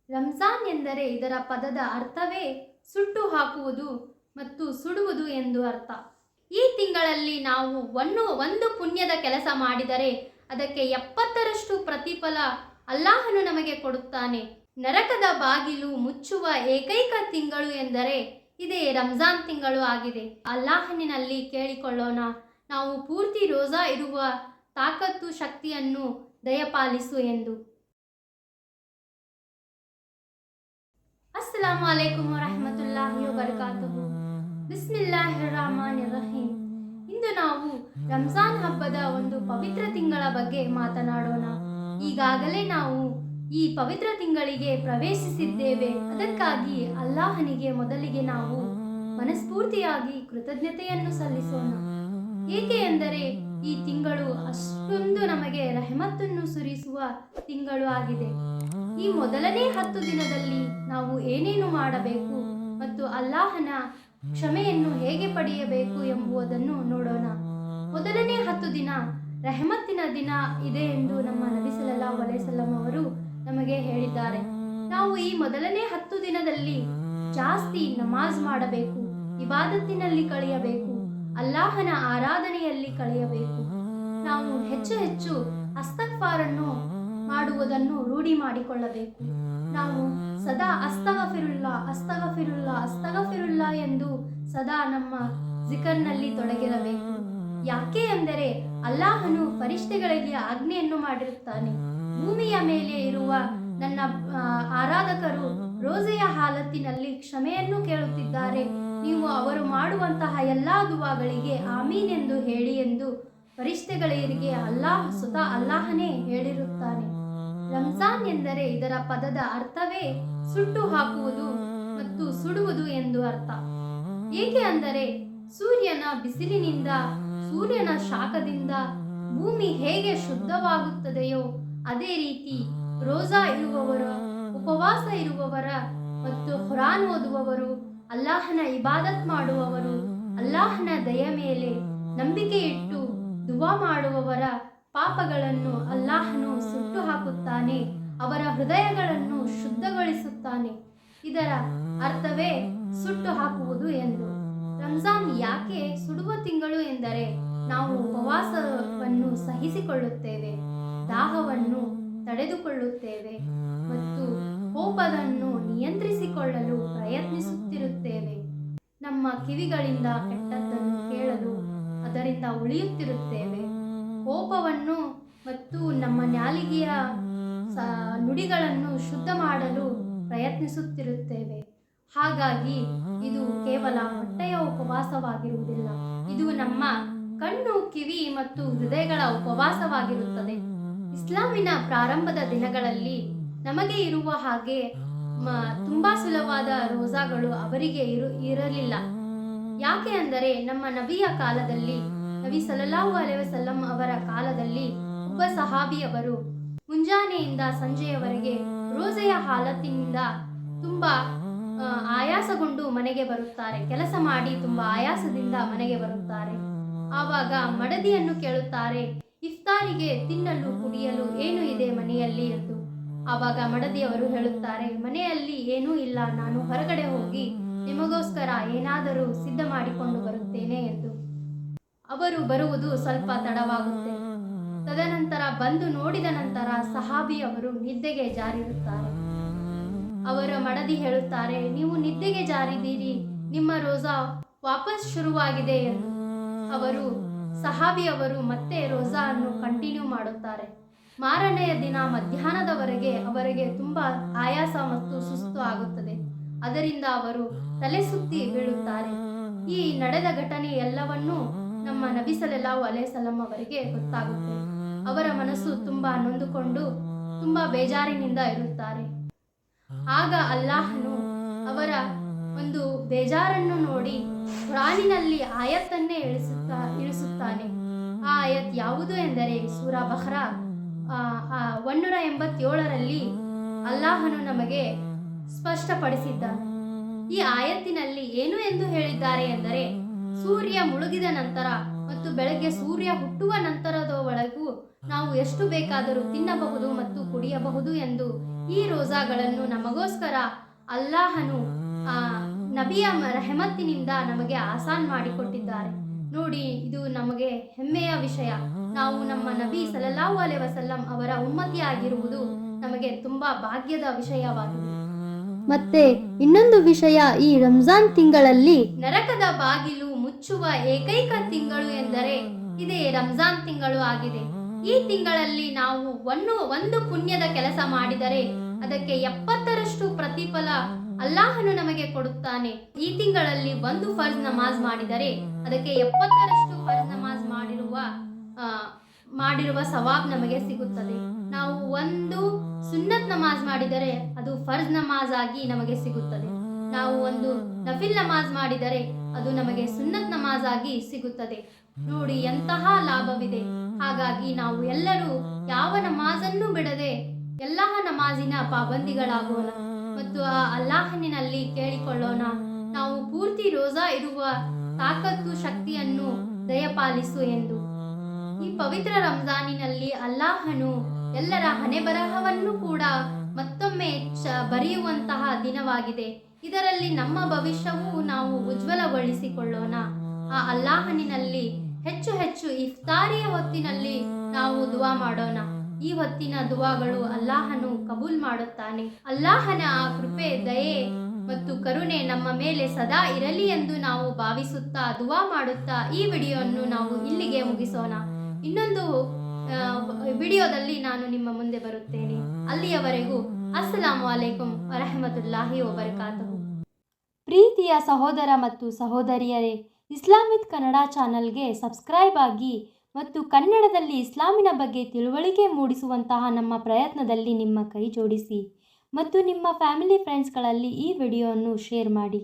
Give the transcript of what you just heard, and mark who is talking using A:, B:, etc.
A: ರಂಜಾನ್ ಎಂದರೆ ಇದರ ಪದದ ಅರ್ಥವೇ ಸುಟ್ಟು ಹಾಕುವುದು ಮತ್ತು ಸುಡುವುದು ಎಂದು ಅರ್ಥ. ಈ ತಿಂಗಳಲ್ಲಿ ನಾವು ಒಂದು ಪುಣ್ಯದ ಕೆಲಸ ಮಾಡಿದರೆ ಅದಕ್ಕೆ 70ರಷ್ಟು ಪ್ರತಿಫಲ ಅಲ್ಲಾಹನು ನಮಗೆ ಕೊಡುತ್ತಾನೆ. ನರಕದ ಬಾಗಿಲು ಮುಚ್ಚುವ ಏಕೈಕ ತಿಂಗಳು ಎಂದರೆ ಇದೇ ರಂಜಾನ್ ತಿಂಗಳು ಆಗಿದೆ. ಅಲ್ಲಾಹನಿನಲ್ಲಿ ಕೇಳಿಕೊಳ್ಳೋಣ, ನಾವು ಪೂರ್ತಿ ರೋಜಾ ಇರುವ ತಾಕತ್ತು ಶಕ್ತಿಯನ್ನು ದಯಪಾಲಿಸು ಎಂದು. ಅಸ್ಸಲಾಮು ಅಲೈಕುಂ ವರಹಮತುಲ್ಲಾಹಿ ವಬರಕಾತುಹು. ಬಿಸ್ಮಿಲ್ಲಾಹಿರ್ ರಹಮಾನಿರ್ ರಹೀಂ. ಇಂದು ನಾವು ರಂಜಾನ್ ಹಬ್ಬದ ಒಂದು ಪವಿತ್ರ ತಿಂಗಳ ಬಗ್ಗೆ ಮಾತನಾಡೋಣ. ಈಗಾಗಲೇ ನಾವು ಈ ಪವಿತ್ರ ತಿಂಗಳಿಗೆ ಪ್ರವೇಶಿಸಿದ್ದೇವೆ. ಅದಕ್ಕಾಗಿ ಅಲ್ಲಾಹನಿಗೆ ಮೊದಲಿಗೆ ನಾವು ಮನಸ್ಫೂರ್ತಿಯಾಗಿ ಕೃತಜ್ಞತೆಯನ್ನು ಸಲ್ಲಿಸೋಣ. ಏಕೆ ಎಂದರೆ ಈ ತಿಂಗಳು ಅಷ್ಟೊಂದು ನಮಗೆ ರಹಮತ್ತನ್ನು ಸುರಿಸುವ ತಿಂಗಳು ಆಗಿದೆ. ಈ ಮೊದಲನೇ 10 ದಿನದಲ್ಲಿ ನಾವು ಏನೇನು ಮಾಡಬೇಕು ಮತ್ತು ಅಲ್ಲಾಹನ ಕ್ಷಮೆಯನ್ನು ಹೇಗೆ ಪಡೆಯಬೇಕು ಎಂಬುದನ್ನು ನೋಡೋಣ. ಮೊದಲನೇ 10 ದಿನ ರಹಮತ್ತಿನ ದಿನ ಇದೆ ಎಂದು ನಮ್ಮ ನಬಿ ಸಲ್ಲಲ್ಲಾಹು ಅಲೈಹಿ ವಸಲ್ಲಂ ಅವರು ನಮಗೆ ಹೇಳಿದ್ದಾರೆ. ನಾವು ಈ ಮೊದಲನೇ 10 ದಿನದಲ್ಲಿ ಜಾಸ್ತಿ ನಮಾಜ್ ಮಾಡಬೇಕು, ಇಬಾದತ್ತಿನಲ್ಲಿ ಕಳೆಯಬೇಕು, ಅಲ್ಲಾಹನ ಆರಾಧನೆಯಲ್ಲಿ ಕಳೆಯಬೇಕು. ನಾವು ಹೆಚ್ಚು ಅಸ್ತಗ್ಫಾರನ್ನು ಮಾಡುವುದನ್ನು ರೂಢಿ ಮಾಡಿಕೊಳ್ಳಬೇಕು. ನಾವು ಸದಾ ಅಸ್ತಗಫಿರುಲ್ಲಾ ಅಸ್ತಗಫಿರುಲ್ಲಾ ಅಸ್ತಗಫಿರುಲ್ಲಾ ಎಂದು ಸದಾ ನಮ್ಮ ಜಿಕರ್ನಲ್ಲಿ ತೊಡಗಿರಬೇಕು. ಯಾಕೆ ಎಂದರೆ ಅಲ್ಲಾಹನು ಫರಿಷ್ಠೆಗಳಿಗೆ ಆಜ್ಞೆಯನ್ನು ಮಾಡಿರುತ್ತಾನೆ, ಭೂಮಿಯ ಮೇಲೆ ಇರುವ ನನ್ನ ಆರಾಧಕರು ರೋಜೆಯ ಹಾಲತ್ತಿನಲ್ಲಿ ಕ್ಷಮೆಯನ್ನು ಕೇಳುತ್ತಿದ್ದಾರೆ, ನೀವು ಅವರು ಮಾಡುವಂತಹ ಎಲ್ಲಾ ದುವಾಗಳಿಗೆ ಆಮೀನ್ ಎಂದು ಹೇಳಿ ಎಂದು ಫರಿಷ್ಠೆಗಳಿಗೆ ಸ್ವತಃ ಅಲ್ಲಾಹನೇ ಹೇಳಿರುತ್ತಾನೆ. ರಂಜಾನ್ ಎಂದರೆ ಇದರ ಪದದ ಅರ್ಥವೇ ಸುಟ್ಟು ಹಾಕುವುದು ಮತ್ತು ಸುಡುವುದು ಎಂದು ಅರ್ಥ. ಏಕೆ ಅಂದರೆ ಸೂರ್ಯನ ಬಿಸಿಲಿನಿಂದ, ಸೂರ್ಯನ ಶಾಖದಿಂದ ಭೂಮಿ ಹೇಗೆ ಶುದ್ಧವಾಗುತ್ತದೆಯೋ ಅದೇ ರೀತಿ ರೋಜಾ ಇರುವವರ, ಉಪವಾಸ ಇರುವವರ ಮತ್ತು ಖುರಾನ್ ಓದುವವರು, ಅಲ್ಲಾಹನ ಇಬಾದತ್ ಮಾಡುವವರು, ಅಲ್ಲಾಹನ ದಯ ಮೇಲೆ ನಂಬಿಕೆ ಇಟ್ಟು ದುವಾ ಮಾಡುವವರ ಪಾಪಗಳನ್ನು ಅಲ್ಲಾಹನು ಸುಟ್ಟು ಹಾಕುತ್ತಾನೆ, ಅವರ ಹೃದಯಗಳನ್ನು ಶುದ್ಧಗೊಳಿಸುತ್ತಾನೆ. ಇದರ ಅರ್ಥವೇ ಸುಟ್ಟು ಹಾಕುವುದು ಎಂದು. ರಂಜಾನ್ ಯಾಕೆ ಸುಡುವ ತಿಂಗಳು ಎಂದರೆ ನಾವು ಉಪವಾಸವನ್ನು ಸಹಿಸಿಕೊಳ್ಳುತ್ತೇವೆ, ದಾಹವನ್ನು ತಡೆದುಕೊಳ್ಳುತ್ತೇವೆ ಮತ್ತು ಕೋಪವನ್ನು ನಿಯಂತ್ರಿಸಿಕೊಳ್ಳಲು ಪ್ರಯತ್ನಿಸುತ್ತಿರುತ್ತೇವೆ. ನಮ್ಮ ಕಿವಿಗಳಿಂದ ಕೆಟ್ಟದ್ದನ್ನು ಕೇಳಲು ಅದರಿಂದ ಉಳಿಯುತ್ತಿರುತ್ತೇವೆ. ಕೋಪವನ್ನು ಮತ್ತು ನಮ್ಮ ನಾಲಿಗೆಯ ನುಡಿಗಳನ್ನು ಶುದ್ಧ ಮಾಡಲು ಪ್ರಯತ್ನಿಸುತ್ತಿರುತ್ತೇವೆ. ಹಾಗಾಗಿ ಇದು ಕೇವಲ ಹೊಟ್ಟೆಯ ಉಪವಾಸವಾಗಿರುವುದಿಲ್ಲ, ಇದು ನಮ್ಮ ಕಣ್ಣು, ಕಿವಿ ಮತ್ತು ಹೃದಯಗಳ ಉಪವಾಸವಾಗಿರುತ್ತದೆ. ಇಸ್ಲಾಮಿನ ಪ್ರಾರಂಭದ ದಿನಗಳಲ್ಲಿ ನಮಗೆ ಇರುವ ಹಾಗೆ ತುಂಬಾ ಸುಲಭವಾದ ರೋಜಾಗಳು ಅವರಿಗೆ ಇರಲಿಲ್ಲ. ಯಾಕೆ ಅಂದರೆ ನಮ್ಮ ನಬಿಯ ಕಾಲದಲ್ಲಿ, ನಬಿ ಸಲ್ಲಲ್ಲಾಹು ಅಲೈಹಿ ವಸಲ್ಲಂ ಅವರ ಕಾಲದಲ್ಲಿ ಒಬ್ಬ ಸಹಾಬಿಯವರು ಮುಂಜಾನೆಯಿಂದ ಸಂಜೆಯವರೆಗೆ ರೋಜೆಯ ಹಾಲತ್ತಿನಿಂದ ತುಂಬಾ ಆಯಾಸಗೊಂಡು ಮನೆಗೆ ಬರುತ್ತಾರೆ. ಕೆಲಸ ಮಾಡಿ ತುಂಬಾ ಆಯಾಸದಿಂದ ಮನೆಗೆ ಬರುತ್ತಾರೆ. ಆವಾಗ ಮಡದಿಯನ್ನು ಕೇಳುತ್ತಾರೆ, ಇಫ್ತಾರಿಗೆ ತಿನ್ನಲು ಕುಡಿಯಲು ಏನು ಇದೆ ಮನೆಯಲ್ಲಿ ಎಂದು. ಆವಾಗ ಮಡದಿಯವರು ಹೇಳುತ್ತಾರೆ, ಮನೆಯಲ್ಲಿ ಏನೂ ಇಲ್ಲ, ನಾನು ಹೊರಗಡೆ ಹೋಗಿ ನಿಮಗೋಸ್ಕರ ಏನಾದರೂ ಸಿದ್ಧ ಮಾಡಿಕೊಂಡು ಬರುತ್ತೇನೆ ಎಂದು. ಅವರು ಬರುವುದು ಸ್ವಲ್ಪ ತಡವಾಗುತ್ತೆ. ತದನಂತರ ಬಂದು ನೋಡಿದ ನಂತರ ಸಹಾಬಿಯವರು ನಿದ್ದೆಗೆ ಜಾರಿರುತ್ತಾರೆ. ಅವರ ಮಡದಿ ಹೇಳುತ್ತಾರೆ, ನೀವು ನಿದ್ದೆಗೆ ಜಾರಿದ್ದೀರಿ, ನಿಮ್ಮ ರೋಜಾ ವಾಪಸ್ ಶುರುವಾಗಿದೆ ಎಂದು. ಸಹಾಬಿಯವರು ಮತ್ತೆ ರೋಜಾ ಅನ್ನು ಕಂಟಿನ್ಯೂ ಮಾಡುತ್ತಾರೆ. ಮಾರನೆಯ ದಿನ ಮಧ್ಯಾಹ್ನದವರೆಗೆ ಅವರಿಗೆ ತುಂಬಾ ಆಯಾಸ ಮತ್ತು ಸುಸ್ತು ಆಗುತ್ತದೆ. ಅದರಿಂದ ಅವರು ತಲೆ ಸುತ್ತಿ ಬೀಳುತ್ತಾರೆ. ಈ ನಡೆದ ಘಟನೆ ಎಲ್ಲವನ್ನೂ ನಮ್ಮ ನಬಿ ಸಲ್ಲಲ್ಲಾಹು ಅಲೈಹಿ ವಸಲ್ಲಂ ಅವರಿಗೆ ಗೊತ್ತಾಗುತ್ತೆ. ಅವರ ಮನಸ್ಸು ತುಂಬಾ ನೊಂದುಕೊಂಡು ತುಂಬಾ ಬೇಜಾರಿನಿಂದ ಇರುತ್ತಾರೆ. ಆಗ ಅಲ್ಲಾಹನು ಅವರ ಒಂದು ಬೇಜಾರನ್ನು ನೋಡಿ ಖುರಾನಿನಲ್ಲಿ ಆಯತ್ತನ್ನೇ ಇಳಿಸುತ್ತಾನೆ. ಆ ಆಯತ್ ಯಾವುದು ಎಂದರೆ ಸೂರಾ ಬಹರಾ 187ರಲ್ಲಿ ಅಲ್ಲಾಹನು ನಮಗೆ ಸ್ಪಷ್ಟಪಡಿಸಿದ್ದಾನೆ. ಈ ಆಯತ್ತಿನಲ್ಲಿ ಏನು ಎಂದು ಹೇಳಿದ್ದಾರೆ ಎಂದರೆ, ಸೂರ್ಯ ಮುಳುಗಿದ ನಂತರ ಮತ್ತು ಬೆಳಗ್ಗೆ ಸೂರ್ಯ ಹುಟ್ಟುವ ನಂತರದವರೆಗೂ ನಾವು ಎಷ್ಟು ಬೇಕಾದರೂ ತಿನ್ನಬಹುದು ಮತ್ತು ಕುಡಿಯಬಹುದು ಎಂದು ಈ ರೋಜಾಗಳನ್ನು ನಮಗೋಸ್ಕರ ಅಲ್ಲಾಹನು ನಬಿಯ ರೆಹಮತ್ತಿನಿಂದ ನಮಗೆ ಆಸಾನ್ ಮಾಡಿಕೊಟ್ಟಿದ್ದಾರೆ. ನೋಡಿ, ಇದು ನಮಗೆ ಹೆಮ್ಮೆಯ ವಿಷಯ. ನಾವು ನಮ್ಮ ನಬಿ ಸಲ್ಲಲ್ಲಾಹು ಅಲೈಹಿ ವಸಲ್ಲಂ ಅವರ ಉಮ್ಮತಿಯಾಗಿರುವುದು ನಮಗೆ ತುಂಬಾ ಭಾಗ್ಯದ ವಿಷಯವಾಗಿದೆ. ಮತ್ತೆ ಇನ್ನೊಂದು ವಿಷಯ, ಈ ರಂಜಾನ್ ತಿಂಗಳಲ್ಲಿ ನರಕದ ಬಾಗಿಲು ಮುಚ್ಚುವ ಏಕೈಕ ತಿಂಗಳು ಎಂದರೆ ಇದೇ ರಂಜಾನ್ ತಿಂಗಳು ಆಗಿದೆ. ಈ ತಿಂಗಳಲ್ಲಿ ನಾವು ಒಂದು ಪುಣ್ಯದ ಕೆಲಸ ಮಾಡಿದರೆ ಅದಕ್ಕೆ 70ರಷ್ಟು ಪ್ರತಿಫಲ ಅಲ್ಲಾಹನು ನಮಗೆ ಕೊಡುತ್ತಾನೆ. ಈ ತಿಂಗಳಲ್ಲಿ ಒಂದು ಫರ್ಜ್ ನಮಾಜ್ ಮಾಡಿದರೆ ಅದಕ್ಕೆ 70ರಷ್ಟು ಫರ್ಜ್ ನಮಾಜ್ ಮಾಡಿರುವ ಸವಾಬ್ ನಮಗೆ ಸಿಗುತ್ತದೆ. ನಾವು ಒಂದು ಸುನ್ನತ್ ನಮಾಜ್ ಮಾಡಿದರೆ ಅದು ಫರ್ಜ್ ನಮಾಜ್ ಆಗಿ ನಮಗೆ ಸಿಗುತ್ತದೆ. ನಾವು ಒಂದು ನಫಿಲ್ ನಮಾಜ್ ಮಾಡಿದರೆ ಅದು ನಮಗೆ ಸುನ್ನತ್ ನಮಾಜ್ ಆಗಿ ಸಿಗುತ್ತದೆ. ನೋಡಿ, ಎಂತಹ ಲಾಭವಿದೆ. ಹಾಗಾಗಿ ನಾವು ಎಲ್ಲರೂ ಯಾವ ನಮಾಜನ್ನು ಬಿಡದೆ ಎಲ್ಲ ನಮಾಜಿನ ಪಾಬಂದಿಗಳಾಗೋಣ ಮತ್ತು ಆ ಅಲ್ಲಾಹನಿನಲ್ಲಿ ಕೇಳಿಕೊಳ್ಳೋಣ, ನಾವು ಪೂರ್ತಿ ರೋಜಾ ಇರುವ ತಾಕತ್ತು ಶಕ್ತಿಯನ್ನು ದಯಪಾಲಿಸು ಎಂದು. ಈ ಪವಿತ್ರ ರಂಜಾನಿನಲ್ಲಿ ಅಲ್ಲಾಹನು ಎಲ್ಲರ ಹಣೆಬರಹವನ್ನು ಕೂಡ ಮತ್ತೊಮ್ಮೆ ಬರೆಯುವಂತಹ ದಿನವಾಗಿದೆ. ಇದರಲ್ಲಿ ನಮ್ಮ ಭವಿಷ್ಯವೂ ನಾವು ಉಜ್ವಲಗೊಳಿಸಿಕೊಳ್ಳೋಣ. ಆ ಅಲ್ಲಾಹನಿನಲ್ಲಿ ಹೆಚ್ಚು ಹೆಚ್ಚು ಇಫ್ತಾರಿಯ ಹೊತ್ತಿನಲ್ಲಿ ನಾವು ದುವಾ ಮಾಡೋಣ. ಈ ಹೊತ್ತಿನ ದುವಾಗಳು ಅಲ್ಲಾಹನು ಕಬೂಲ್ ಮಾಡುತ್ತಾನೆ. ಅಲ್ಲಾಹನ ಆ ಕೃಪೆ, ದಯೆ ಮತ್ತು ಕರುಣೆ ನಮ್ಮ ಮೇಲೆ ಸದಾ ಇರಲಿ ಎಂದು ನಾವು ಭಾವಿಸುತ್ತಾ ದುವಾ ಮಾಡುತ್ತಾ ಈ ವಿಡಿಯೋವನ್ನು ನಾವು ಇಲ್ಲಿಗೆ ಮುಗಿಸೋಣ. ಇನ್ನೊಂದು ವಿಡಿಯೋದಲ್ಲಿ ನಾನು ನಿಮ್ಮ ಮುಂದೆ ಬರುತ್ತೇನೆ. ಅಲ್ಲಿಯವರೆಗೂ ಅಸ್ಸಲಾಮು ಅಲೈಕುಂ ವರಹಮತುಲ್ಲಾಹಿ ವಬರಕಾತುಹು. ಪ್ರೀತಿಯ ಸಹೋದರ ಮತ್ತು ಸಹೋದರಿಯರೇ, ಇಸ್ಲಾಮಿಕ್ ಕನ್ನಡ ಚಾನಲ್ಗೆ ಸಬ್ಸ್ಕ್ರೈಬ್ ಆಗಿ ಮತ್ತು ಕನ್ನಡದಲ್ಲಿ ಇಸ್ಲಾಮಿನ ಬಗ್ಗೆ ತಿಳುವಳಿಕೆ ಮೂಡಿಸುವಂತಹ ನಮ್ಮ ಪ್ರಯತ್ನದಲ್ಲಿ ನಿಮ್ಮ ಕೈ ಜೋಡಿಸಿ ಮತ್ತು ನಿಮ್ಮ ಫ್ಯಾಮಿಲಿ ಫ್ರೆಂಡ್ಸ್ಗಳಲ್ಲಿ ಈ ವಿಡಿಯೋವನ್ನು ಶೇರ್ ಮಾಡಿ.